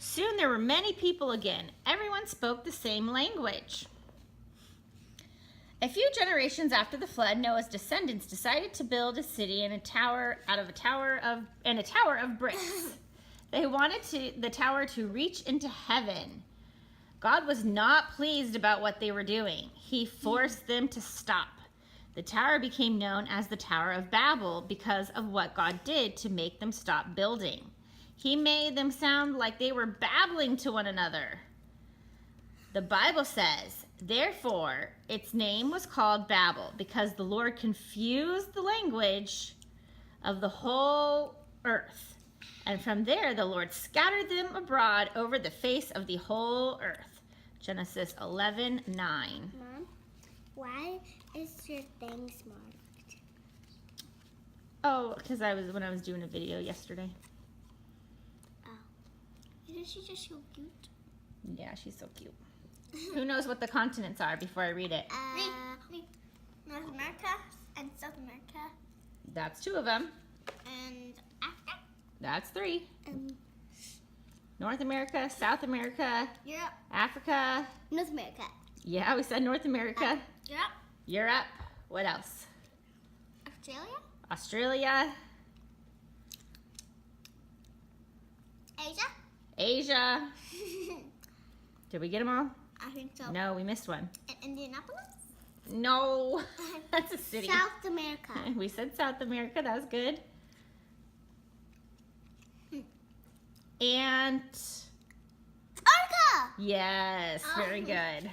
Soon there were many people again. Everyone spoke the same language. A few generations after the flood, Noah's descendants decided to build a city and a tower of bricks. They wanted the tower to reach into heaven. God was not pleased about what they were doing. He forced them to stop. The tower became known as the Tower of Babel because of what God did to make them stop building. He made them sound like they were babbling to one another. The Bible says, therefore, its name was called Babel because the Lord confused the language of the whole earth. And from there, the Lord scattered them abroad over the face of the whole earth. Genesis 11:9. Mom, why is your thing marked? Oh, because when I was doing a video yesterday. Oh. Isn't she just so cute? Yeah, she's so cute. Who knows what the continents are before I read it? Me. North America and South America. That's 2 of them. And Africa. That's 3. North America, South America, Europe. Africa. North America. Yeah, we said North America. Europe. Europe. What else? Australia. Australia. Asia. Asia. Did we get them all? I think so. No, we missed one. Indianapolis. No, that's a city. South America. We said South America. That was good. And Antarctica. yes, very good.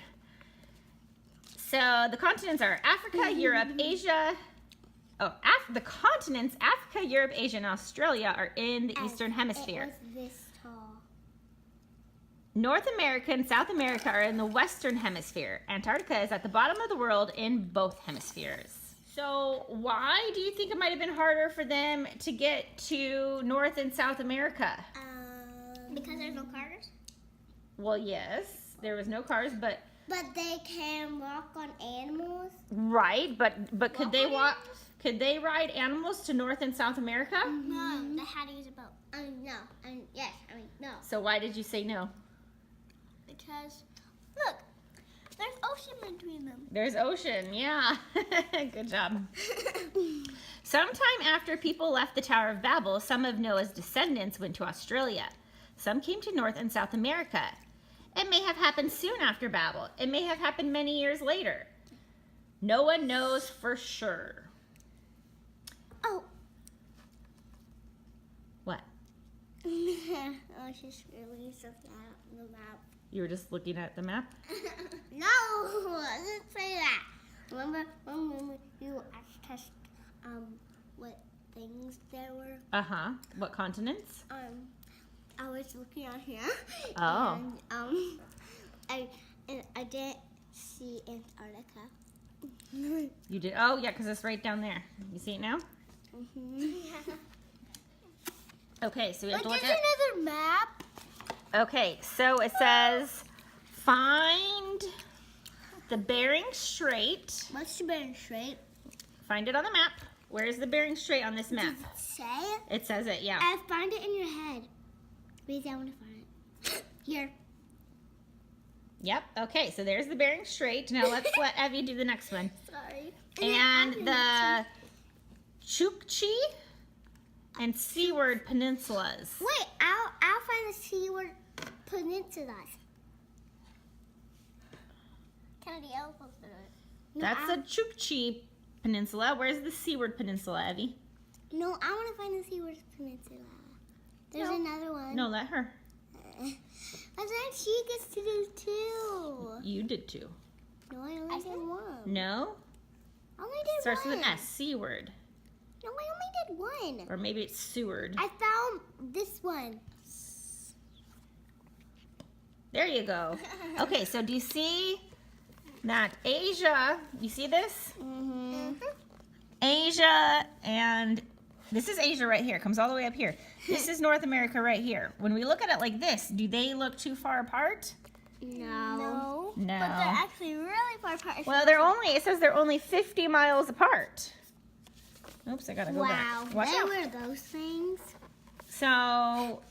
So the continents are Africa, Europe, Asia. Oh, the continents, Africa, Europe, Asia, and Australia are in the Eastern Hemisphere. It was this tall. North America and South America are in the Western Hemisphere. Antarctica is at the bottom of the world in both hemispheres. So why do you think it might have been harder for them to get to North and South America? Because there's no cars? Well, yes, there was no cars, but they can walk on animals? right, but could they walk? Could they ride animals to North and South America? No, they had to use a boat. No. No. So why did you say no? Because, look, there's ocean between them. There's ocean, yeah. Good job. Sometime after people left the Tower of Babel, some of Noah's descendants went to Australia. Some came to North and South America. It may have happened soon after Babel. It may have happened many years later. No one knows for sure. Oh. What? I was just really so flat on the map. You were just looking at the map? No, I didn't say that. Remember when you asked us what things there were? Uh-huh. What continents? I was looking out here. Oh. And I didn't see Antarctica. You did? Oh, yeah, because it's right down there. You see it now? Okay, so we have to look at... another map. Okay, so it says, find the Bering Strait. What's the Bering Strait? Find it on the map. Where is the Bering Strait on this map? Does it say? It says it, yeah. I find it in your head. Wait, I want to find it. Here. Yep, okay, so there's the Bering Strait. Now let's let Evie do the next one. Sorry. And the Chukchi and Seaward Peninsulas. Wait, I'll find the Seaward Peninsulas. Kennedy, I'll post it. That's the Chukchi Peninsula. Where's the Seaward Peninsula, Evie? No, I want to find the Seaward Peninsula. There's another one. No, let her. But then she gets to do 2. You did too. No, I only did 1. No? I only did Starts 1. with an S, Seaward. No, I only did 1. Or maybe it's Seward. I found this one. There you go. Okay, so do you see that Asia, you see this? Mm-hmm. Asia, and this is Asia right here. It comes all the way up here. This is North America right here. When we look at it like this, do they look too far apart? No. No. But they're actually really far apart. Well, it says they're only 50 miles apart. Oops, I gotta go back. Wow, Watch they out. were those things. So,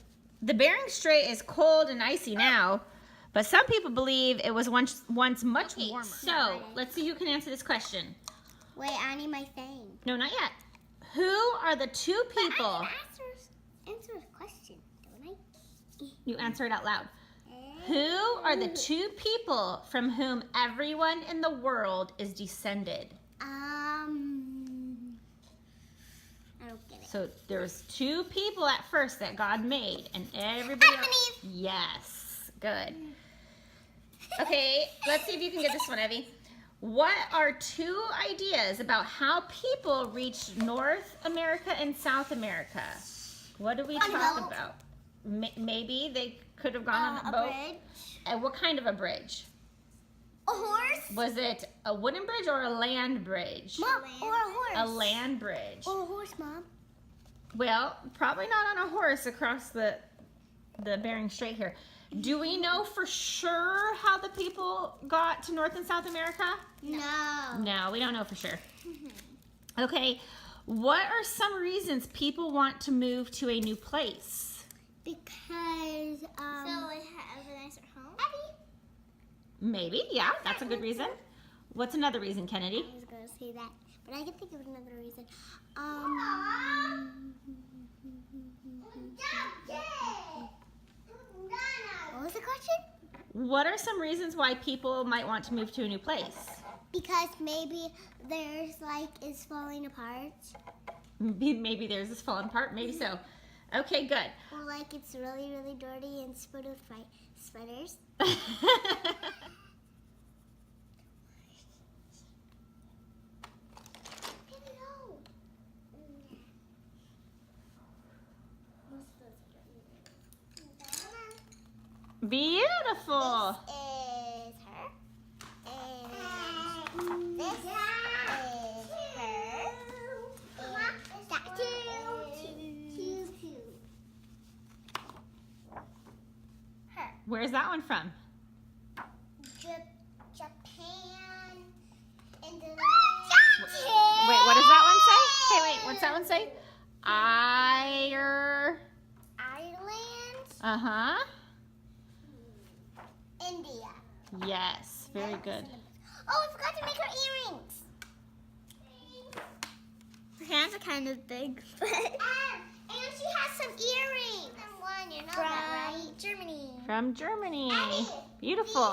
The Bering Strait is cold and icy now, but some people believe it was once much warmer. So, let's see who can answer this question. Wait, I need my thing. No, not yet. Who are the two people? But I answer the question, don't I? You answer it out loud. Who are the two people from whom everyone in the world is descended? I don't get it. So there's two people at first that God made, and everybody Adam and else. Yes, good. Okay, let's see if you can get this one, Evie. What are two ideas about how people reached North America and South America? What do we talk about? Maybe they could have gone on a boat. Bridge. And what kind of a bridge? A horse? Was it a wooden bridge or a land bridge? Mom, or a horse. A land bridge. Or a horse, Mom. Well, probably not on a horse across the Bering Strait here. Do we know for sure how the people got to North and South America? No. No, we don't know for sure. Okay, what are some reasons people want to move to a new place? Because, so it has a nicer home? Maybe, yeah, that's a good reason. What's another reason, Kennedy? I was going to say that, but I can think of another reason. What was the question? What are some reasons why people might want to move to a new place? Because maybe theirs is falling apart. Maybe theirs is falling apart. Maybe so. Okay, good. Or it's really, really dirty and spotted with spiders. Beautiful. This is her. And this is her. And that too. Her. Where's that one from? Japan. And then Wait, what does that one say? Hey, wait, what's that one say? Ireland. Uh-huh. India. Yes, very good. Oh, I forgot to make her earrings. Her hands are kind of big. And she has some earrings. From Germany. From Germany. Beautiful.